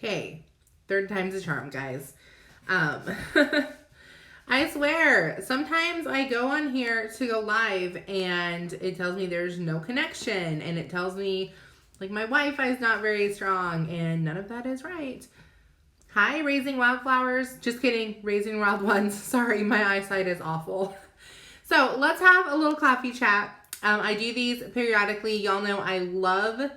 Hey, third time's a charm, guys. Um, I swear, sometimes I go on here to go live and it tells me there's no connection, and it tells me like my Wi-Fi is not very strong, and none of that is right. Hi, Raising Wildflowers. Just kidding, Raising Wild Ones. Sorry, my eyesight is awful. So let's have a little coffee chat. I do these periodically. Y'all know I love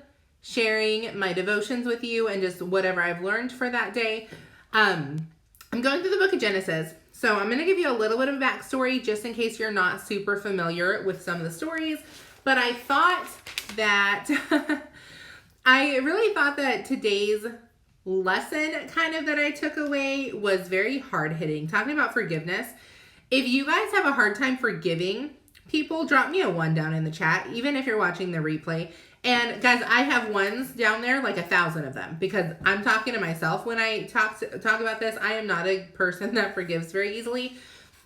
sharing my devotions with you and just whatever I've learned for that day. I'm going through the book of Genesis. So I'm going to give you a little bit of backstory just in case you're not super familiar with some of the stories. But I thought that, I really thought that today's lesson kind of that I took away was very hard hitting. Talking about forgiveness. If you guys have a hard time forgiving people, drop me a 1 down in the chat, even if you're watching the replay. And guys, I have ones down there, like 1,000 of them, because I'm talking to myself when I talk about this. I am not a person that forgives very easily.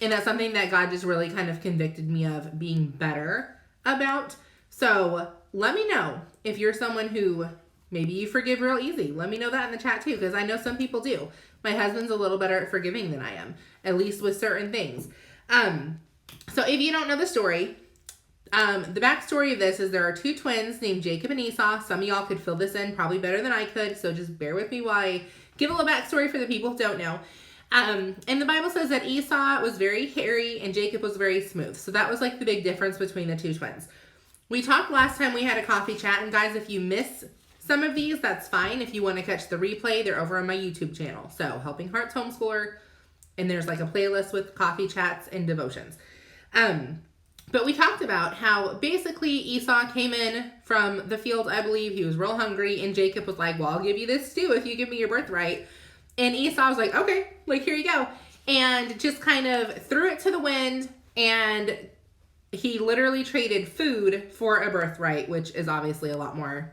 And that's something that God just really kind of convicted me of being better about. So let me know if you're someone who maybe you forgive real easy. Let me know that in the chat too, because I know some people do. My husband's a little better at forgiving than I am, at least with certain things. So if you don't know the story, the backstory of this is there are 2 twins named Jacob and Esau. Some of y'all could fill this in probably better than I could, so just bear with me while I give a little backstory for the people who don't know. And the Bible says that Esau was very hairy and Jacob was very smooth. So that was like the big difference between the 2 twins. We talked last time we had a coffee chat, and guys, if you miss some of these, that's fine. If you want to catch the replay, they're over on my YouTube channel. So Helping Hearts Homeschooler, and there's like a playlist with coffee chats and devotions. But we talked about how basically Esau came in from the field, I believe. He was real hungry, and Jacob was like, well, I'll give you this stew if you give me your birthright. And Esau was like, okay, like, here you go. And just kind of threw it to the wind, and he literally traded food for a birthright, which is obviously a lot more.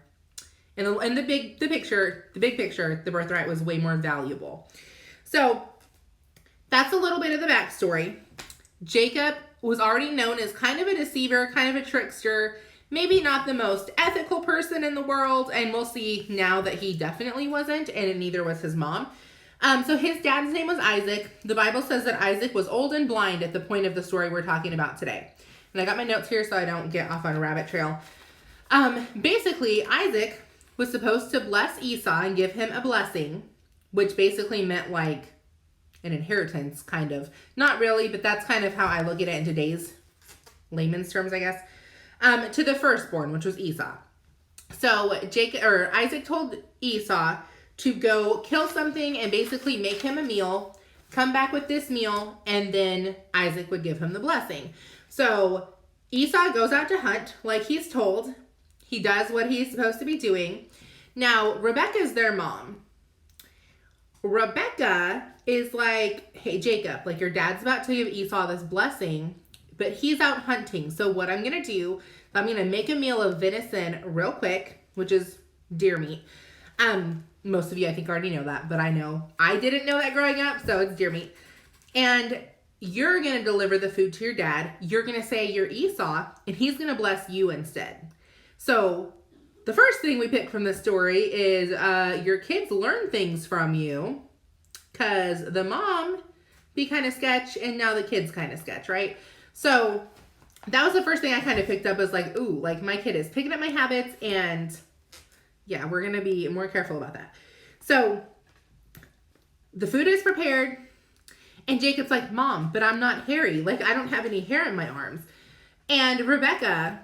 In the big picture, the birthright was way more valuable. So that's a little bit of the backstory. Jacob was already known as kind of a deceiver, kind of a trickster, maybe not the most ethical person in the world, and we'll see now that he definitely wasn't, and neither was his mom. So his dad's name was Isaac. The Bible says that Isaac was old and blind at the point of the story we're talking about today. And I got my notes here so I don't get off on a rabbit trail. Basically, Isaac was supposed to bless Esau and give him a blessing, which basically meant like an inheritance, kind of. Not really, but that's kind of how I look at it in today's layman's terms, I guess. To the firstborn, which was Esau. So Isaac told Esau to go kill something and basically make him a meal, come back with this meal, and then Isaac would give him the blessing. So Esau goes out to hunt like he's told. He does what he's supposed to be doing. Now, Rebecca's their mom. Rebecca is like, hey, Jacob, like your dad's about to give Esau this blessing, but he's out hunting. So what I'm going to do, I'm going to make a meal of venison real quick, which is deer meat. Most of you, I think, already know that, but I know I didn't know that growing up, so it's deer meat. And you're going to deliver the food to your dad. You're going to say you're Esau, and he's going to bless you instead. So the first thing we pick from this story is your kids learn things from you, because the mom be kind of sketch, and now the kids kind of sketch, right? So that was the first thing I kind of picked up, is like, ooh, like my kid is picking up my habits, and yeah, we're going to be more careful about that. So the food is prepared, and Jacob's like, Mom, but I'm not hairy. Like, I don't have any hair in my arms. And Rebecca,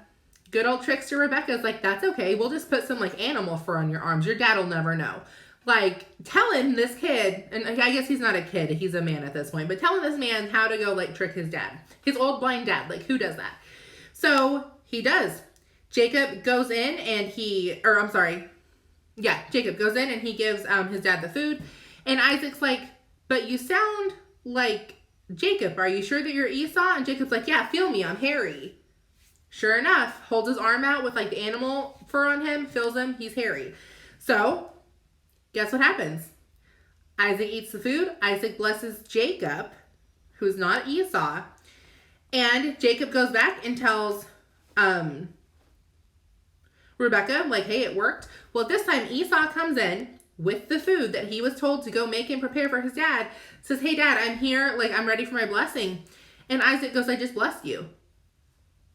good old trickster Rebecca, is like, that's okay. We'll just put some like animal fur on your arms. Your dad will never know. Like telling this kid, and I guess he's not a kid, he's a man at this point, but telling this man how to go like trick his dad. His old blind dad. Like, who does that? So he does. Jacob goes in and Jacob goes in and he gives his dad the food. And Isaac's like, but you sound like Jacob. Are you sure that you're Esau? And Jacob's like, yeah, feel me, I'm hairy. Sure enough, holds his arm out with like the animal fur on him, feels him, he's hairy. So, guess what happens? Isaac eats the food. Isaac blesses Jacob, who's not Esau. And Jacob goes back and tells Rebecca, like, hey, it worked. Well, this time Esau comes in, with the food that he was told to go make and prepare for his dad, says, hey, Dad, I'm here. Like, I'm ready for my blessing. And Isaac goes, I just blessed you.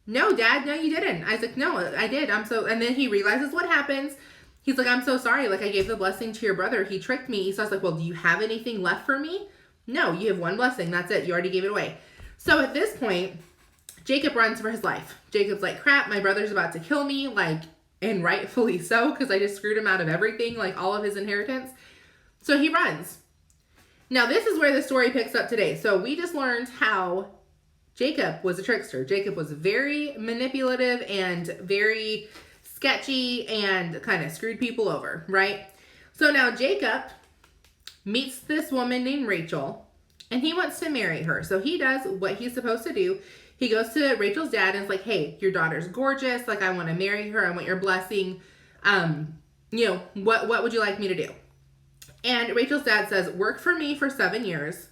No, Dad, no, you didn't. Isaac, no, I did. And then he realizes what happens. He's like, I'm so sorry. Like, I gave the blessing to your brother. He tricked me. Esau's like, well, do you have anything left for me? No, you have one blessing. That's it. You already gave it away. So at this point, Jacob runs for his life. Jacob's like, crap, my brother's about to kill me. Like, and rightfully so, because I just screwed him out of everything, like all of his inheritance. So he runs. Now, this is where the story picks up today. So we just learned how Jacob was a trickster. Jacob was very manipulative and very sketchy and kind of screwed people over, right? So now Jacob meets this woman named Rachel, and he wants to marry her. So he does what he's supposed to do. He goes to Rachel's dad and is like, hey, your daughter's gorgeous. Like, I want to marry her. I want your blessing. What would you like me to do? And Rachel's dad says, work for me for 7 years,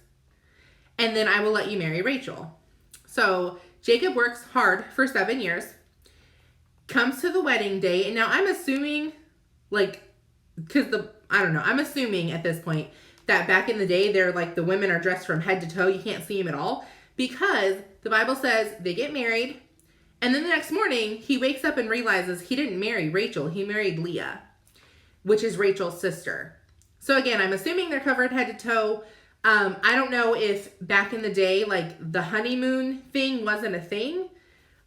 and then I will let you marry Rachel. So Jacob works hard for 7 years, comes to the wedding day. And now I'm assuming, I'm assuming at this point that back in the day, they're like, the women are dressed from head to toe. You can't see them at all, because the Bible says they get married, and then the next morning he wakes up and realizes he didn't marry Rachel. He married Leah, which is Rachel's sister. So again, I'm assuming they're covered head to toe. I don't know if back in the day, like the honeymoon thing wasn't a thing,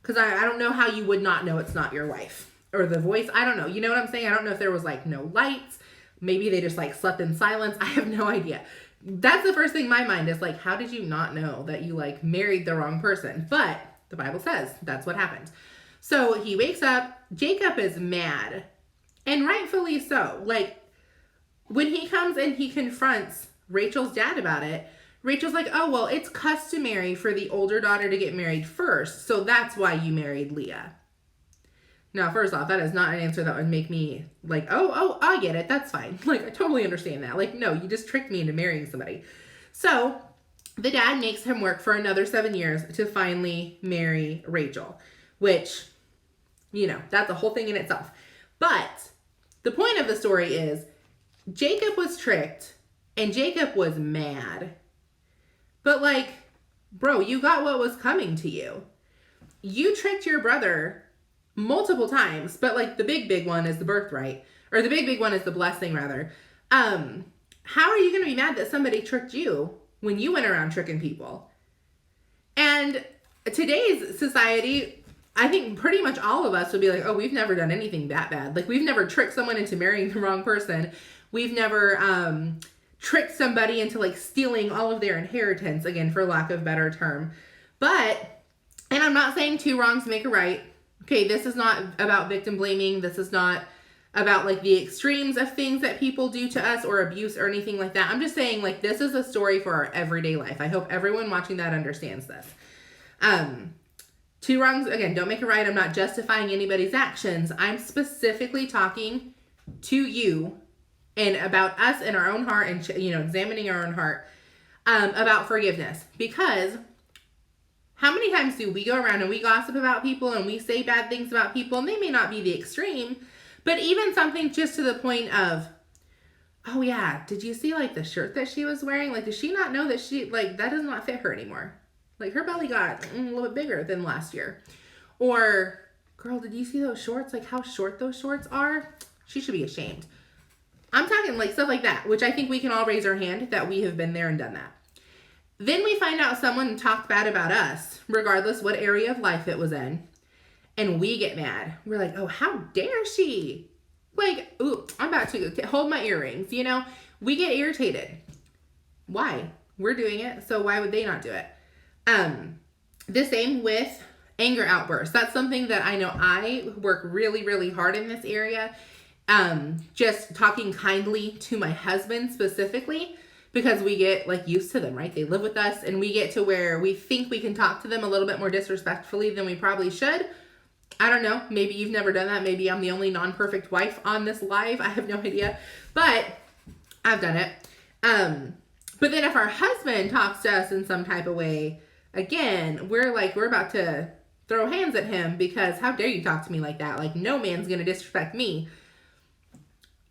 because I don't know how you would not know it's not your wife, or the voice. I don't know. You know what I'm saying? I don't know if there was like no lights. Maybe they just like slept in silence. I have no idea. That's the first thing my mind is like, how did you not know that you like married the wrong person? But the Bible says that's what happened. So he wakes up. Jacob is mad, and rightfully so. Like, when he comes and he confronts Rachel's dad about it, Rachel's like, oh, well, it's customary for the older daughter to get married first, so that's why you married Leah. Now, first off, that is not an answer that would make me like, oh, I get it. That's fine. Like, I totally understand that. Like, no, you just tricked me into marrying somebody. So the dad makes him work for another 7 years to finally marry Rachel, which, that's a whole thing in itself. But the point of the story is Jacob was tricked and Jacob was mad. But like, bro, you got what was coming to you. You tricked your brother multiple times, but like the big one is the birthright, or the big one is the blessing rather. How are you going to be mad that somebody tricked you when you went around tricking people? And today's society, I think pretty much all of us would be like, oh, we've never done anything that bad. Like, we've never tricked someone into marrying the wrong person. We've never tricked somebody into like stealing all of their inheritance, again, for lack of a better term. But, and I'm not saying two wrongs make a right. Okay, this is not about victim blaming. This is not about like the extremes of things that people do to us or abuse or anything like that. I'm just saying, like, this is a story for our everyday life. I hope everyone watching that understands this. Two wrongs, again, don't make a right. I'm not justifying anybody's actions. I'm specifically talking to you and about us in our own heart and, examining our own heart about forgiveness. Because how many times do we go around and we gossip about people and we say bad things about people, and they may not be the extreme, but even something just to the point of, oh yeah, did you see like the shirt that she was wearing? Like, does she not know that that does not fit her anymore? Like, her belly got a little bit bigger than last year. Or, girl, did you see those shorts? Like, how short those shorts are? She should be ashamed. I'm talking like stuff like that, which I think we can all raise our hand that we have been there and done that. Then we find out someone talked bad about us, regardless what area of life it was in, and we get mad. We're like, oh, how dare she? Like, ooh, I'm about to hold my earrings, We get irritated. Why? We're doing it, so why would they not do it? The same with anger outbursts. That's something that I know I work really, really hard in this area. Just talking kindly to my husband specifically, because we get like used to them, right? They live with us, and we get to where we think we can talk to them a little bit more disrespectfully than we probably should. I don't know. Maybe you've never done that. Maybe I'm the only non-perfect wife on this live. I have no idea, but I've done it. But then if our husband talks to us in some type of way, again, we're about to throw hands at him, because how dare you talk to me like that? Like, no man's going to disrespect me.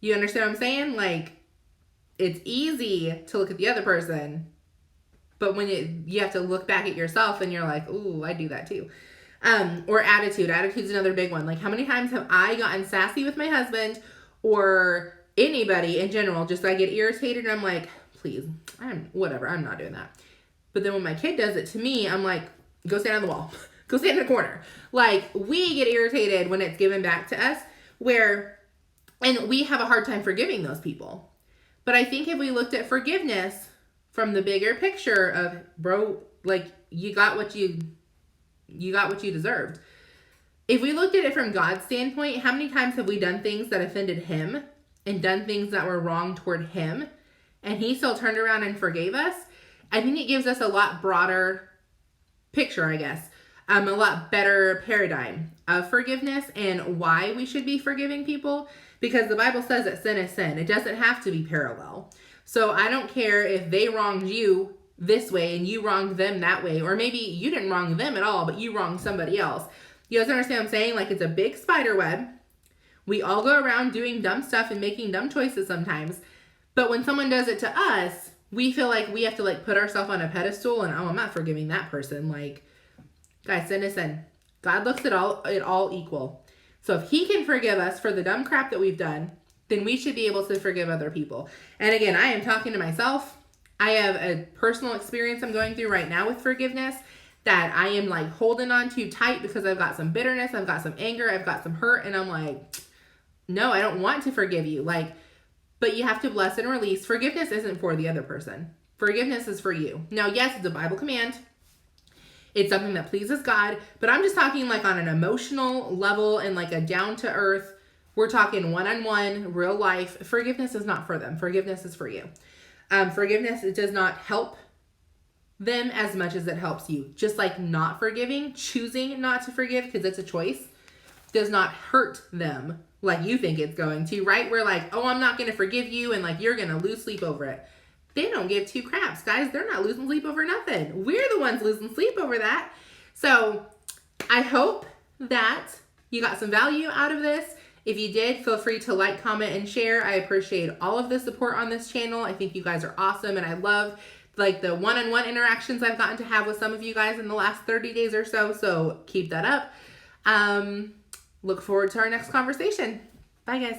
You understand what I'm saying? Like, it's easy to look at the other person, but when you have to look back at yourself and you're like, ooh, I do that too. Or attitude. Attitude's another big one. Like, how many times have I gotten sassy with my husband or anybody in general? Just I get irritated and I'm like, please, I'm not doing that. But then when my kid does it to me, I'm like, go stand on the wall. Go stand in the corner. Like, we get irritated when it's given back to us, and we have a hard time forgiving those people. But I think if we looked at forgiveness from the bigger picture of, bro, like, you got what you deserved. If we looked at it from God's standpoint, how many times have we done things that offended him and done things that were wrong toward him, and he still turned around and forgave us? I think it gives us a lot broader picture, I guess. A lot better paradigm of forgiveness and why we should be forgiving people, because the Bible says that sin is sin. It doesn't have to be parallel. So I don't care if they wronged you this way and you wronged them that way, or maybe you didn't wrong them at all, but you wronged somebody else. You guys understand what I'm saying? Like, it's a big spider web. We all go around doing dumb stuff and making dumb choices sometimes. But when someone does it to us, we feel like we have to, like, put ourselves on a pedestal and, oh, I'm not forgiving that person. Like, guys, sin is sin. God looks at it all equal. So if he can forgive us for the dumb crap that we've done, then we should be able to forgive other people. And again, I am talking to myself. I have a personal experience I'm going through right now with forgiveness that I am, like, holding on too tight because I've got some bitterness, I've got some anger, I've got some hurt, and I'm like, no, I don't want to forgive you. Like, but you have to bless and release. Forgiveness isn't for the other person. Forgiveness is for you. Now, yes, it's a Bible command. It's something that pleases God, but I'm just talking, like, on an emotional level and, like, a down to earth. We're talking one-on-one, real life. Forgiveness is not for them. Forgiveness is for you. Forgiveness, it does not help them as much as it helps you. Just like not forgiving, choosing not to forgive, because it's a choice, does not hurt them like you think it's going to, right? We're like, oh, I'm not going to forgive you, and, like, you're going to lose sleep over it. They don't give two craps, guys. They're not losing sleep over nothing. We're the ones losing sleep over that. So I hope that you got some value out of this. If you did, feel free to like, comment, and share. I appreciate all of the support on this channel. I think you guys are awesome, and I love, like, the one-on-one interactions I've gotten to have with some of you guys in the last 30 days or so. So keep that up. Look forward to our next conversation. Bye, guys.